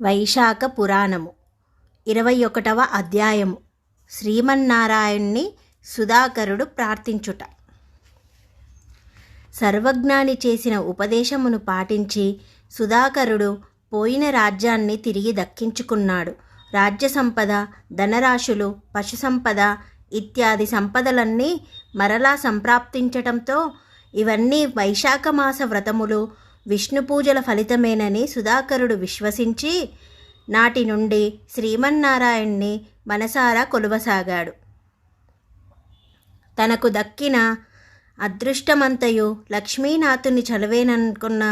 వైశాఖ పురాణము 21వ అధ్యాయము. శ్రీమన్నారాయణ్ణి సుధాకరుడు ప్రార్థించుట. సర్వజ్ఞాని చేసిన ఉపదేశమును పాటించి సుధాకరుడు పోయిన రాజ్యాన్ని తిరిగి దక్కించుకున్నాడు. రాజ్య సంపద, ధనరాశులు, పశు సంపద ఇత్యాది సంపదలన్నీ మరలా సంప్రాప్తించటంతో ఇవన్నీ వైశాఖమాస వ్రతములు, విష్ణు పూజల ఫలితమేనని సుధాకరుడు విశ్వసించి నాటి నుండి శ్రీమన్నారాయణ్ణి మనసారా కొలువసాగాడు. తనకు దక్కిన అదృష్టమంతయు లక్ష్మీనాథుని చలవేననుకున్న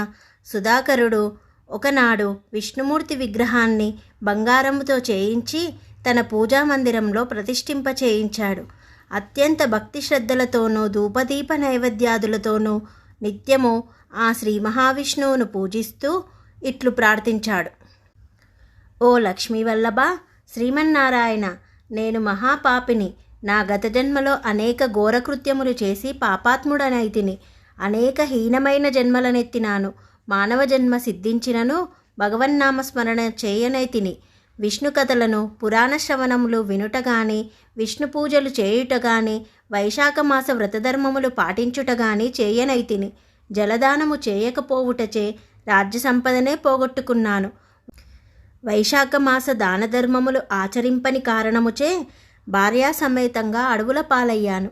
సుధాకరుడు ఒకనాడు విష్ణుమూర్తి విగ్రహాన్ని బంగారముతో చేయించి తన పూజామందిరంలో ప్రతిష్ఠింప చేయించాడు. అత్యంత భక్తి శ్రద్ధలతోనూ ధూపదీప నైవేద్యాదులతోనూ నిత్యము ఆ శ్రీ మహావిష్ణువును పూజిస్తూ ఇట్లు ప్రార్థించాడు. ఓ లక్ష్మీవల్లభ, శ్రీమన్నారాయణ, నేను మహాపాపిని. నా గత జన్మలో అనేక ఘోరకృత్యములు చేసి పాపాత్ముడనైతిని. అనేక హీనమైన జన్మలనెత్తినాను. మానవ జన్మ సిద్ధించినను భగవన్నామస్మరణ చేయనైతిని. విష్ణు కథలను, పురాణ శ్రవణములు వినుట గాని, విష్ణు పూజలు చేయుట గాని, వైశాఖమాస వ్రతధర్మములు పాటించుట గాని చేయనైతిని. జలదానము చేయకపోవుటచే రాజ్య సంపదనే పోగొట్టుకున్నాను. వైశాఖమాస దానధర్మములు ఆచరింపని కారణముచే భార్యాసమేతంగా అడవుల పాలయ్యాను.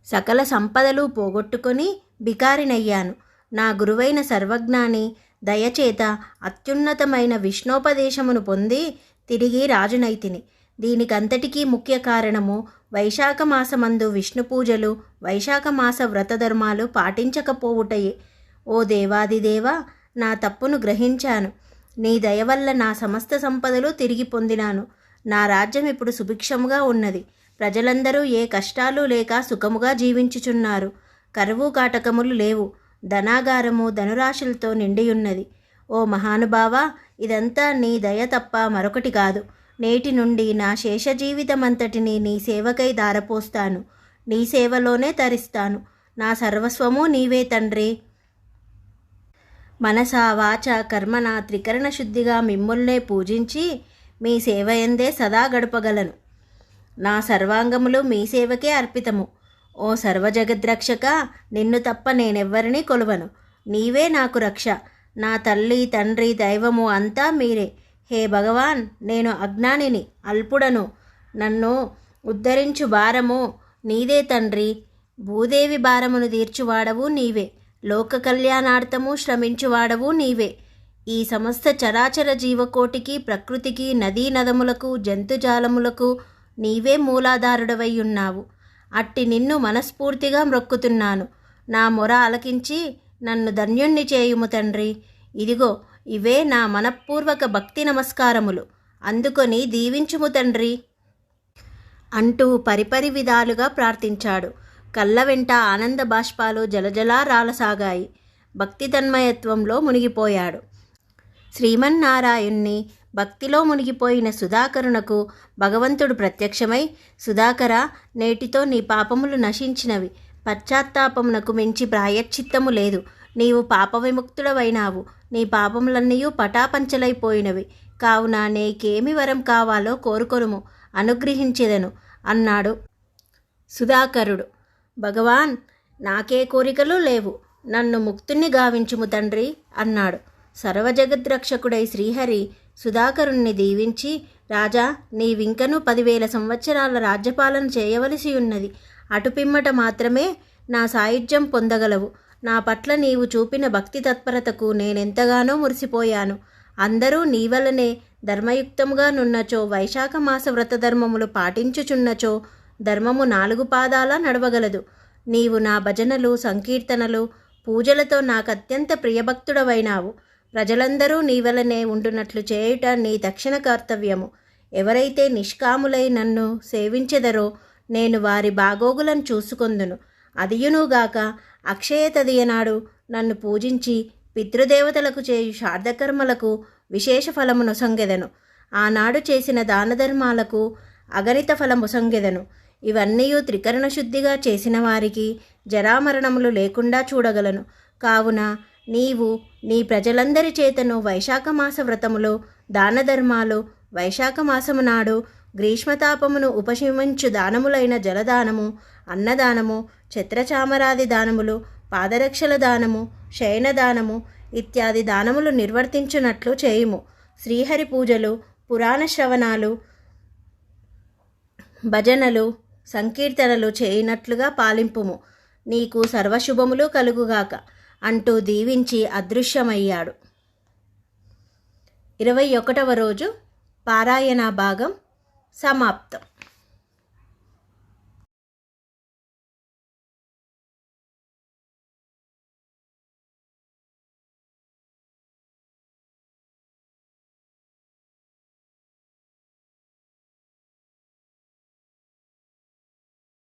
సకల సంపదలు పోగొట్టుకొని బికారినయ్యాను. నా గురువైన సర్వజ్ఞాని దయచేత అత్యున్నతమైన విష్ణోపదేశమును పొంది తిరిగి రాజునైతిని. దీనికంతటికీ ముఖ్య కారణము వైశాఖమాసమందు విష్ణు పూజలు, వైశాఖమాస వ్రతధర్మాలు పాటించకపోవుటయే. ఓ దేవాదిదేవ, నా తప్పును గ్రహించాను. నీ దయ వల్ల నా సమస్త సంపదలు తిరిగి పొందినాను. నా రాజ్యం ఇప్పుడు సుభిక్షముగా ఉన్నది. ప్రజలందరూ ఏ కష్టాలు లేక సుఖముగా జీవించుచున్నారు. కరువు కాటకములు లేవు. ధనాగారము ధనురాశులతో నిండియున్నది. ఓ మహానుభావ, ఇదంతా నీ దయ తప్ప మరొకటి కాదు. నేటి నుండి నా శేష జీవితమంతటిని నీ సేవకై దారపోస్తాను. నీ సేవలోనే తరిస్తాను. నా సర్వస్వము నీవే తండ్రి. మనసా వాచ కర్మన త్రికరణ శుద్ధిగా మిమ్ముల్నే పూజించి మీ సేవయందే సదా గడపగలను. నా సర్వాంగములు మీ సేవకే అర్పితము. ఓ సర్వజగద్రక్షక, నిన్ను తప్ప నేనెవ్వరినీ కొలువను. నీవే నాకు రక్ష. నా తల్లి, తండ్రి, దైవము అంతా మీరే. హే భగవాన్, నేను అజ్ఞానిని, అల్పుడను. నన్ను ఉద్ధరించు భారము నీదే తండ్రి. భూదేవి భారమును తీర్చువాడవు నీవే. లోక కళ్యాణార్థము శ్రమించువాడవు నీవే. ఈ సమస్త చరాచర జీవకోటికి, ప్రకృతికి, నదీ నదములకు, జంతుజాలములకు నీవే మూలాధారుడవై ఉన్నావు. అట్టి నిన్ను మనస్ఫూర్తిగా మ్రొక్కుతున్నాను. నా మొర ఆలకించి నన్ను ధన్యుణ్ణి చేయుము తండ్రి. ఇదిగో ఇవే నా మనఃపూర్వక భక్తి నమస్కారములు. అందుకొని దీవించుము తండ్రి అంటూ పరిపరి విధాలుగా ప్రార్థించాడు. కళ్ళ వెంట ఆనంద బాష్పాలు జలజలా రాలసాగాయి. భక్తి తన్మయత్వంలో మునిగిపోయాడు. శ్రీమన్నారాయణ్ణి భక్తిలో మునిగిపోయిన సుధాకరునకు భగవంతుడు ప్రత్యక్షమై, సుధాకర, నేటితో నీ పాపములు నశించినవి. పశ్చాత్తాపమునకు మించి ప్రాయశ్చిత్తము లేదు. నీవు పాప విముక్తుడవైనావు. నీ పాపములన్నీ పటాపంచలైపోయినవి. కావున నీకేమి వరం కావాలో కోరుకొనుము, అనుగ్రహించెదను అన్నాడు సుధాకరుడు. భగవాన్, నాకే కోరికలు లేవు. నన్ను ముక్తుణ్ణి గావించుము తండ్రి అన్నాడు. సర్వజగద్రక్షకుడై శ్రీహరి సుధాకరుణ్ణి దీవించి, రాజా, నీవింకను 10,000 సంవత్సరాల రాజ్యపాలన చేయవలసి ఉన్నది. అటుపిమ్మట మాత్రమే నా సాయుధ్యం పొందగలవు. నా పట్ల నీవు చూపిన భక్తి తత్పరతకు నేనెంతగానో మురిసిపోయాను. అందరూ నీ వలనే ధర్మయుక్తముగా నున్నచో, వైశాఖమాస వ్రతధర్మములు పాటించుచున్నచో ధర్మము 4 పాదాల నడవగలదు. నీవు నా భజనలు, సంకీర్తనలు, పూజలతో నాకత్యంత ప్రియభక్తుడవైనావు. ప్రజలందరూ నీ వలనే ఉండునట్లు చేయుట నీ తక్షణ కర్తవ్యము. ఎవరైతే నిష్కాములై నన్ను సేవించెదరో నేను వారి బాగోగులను చూసుకొందును. అదియునుగాక అక్షయ తదియనాడు నన్ను పూజించి పితృదేవతలకు చేయు శ్రాద్ధకర్మలకు విశేష ఫలమునొసంగెదను. ఆనాడు చేసిన దానధర్మాలకు అగణిత ఫలముసంగెదను. ఇవన్నీ త్రికరణ శుద్ధిగా చేసిన వారికి జరామరణములు లేకుండా చూడగలను. కావున నీవు నీ ప్రజలందరి చేతను వైశాఖమాస వ్రతములు దానధర్మాలు, వైశాఖమాసము నాడు గ్రీష్మతాపమును ఉపశమించు దానములైన జలదానము, అన్నదానము, ఛత్రచామరాది దానములు, పాదరక్షల దానము, శయనదానము ఇత్యాది దానములు నిర్వర్తించున్నట్లు చేయుము. శ్రీహరి పూజలు, పురాణ శ్రవణాలు, భజనలు, సంకీర్తనలు చేయినట్లుగా పాలింపుము. నీకు సర్వశుభములు కలుగుగాక అంటూ దీవించి అదృశ్యమయ్యాడు. 21వ రోజు పారాయణ భాగం సమాప్తం.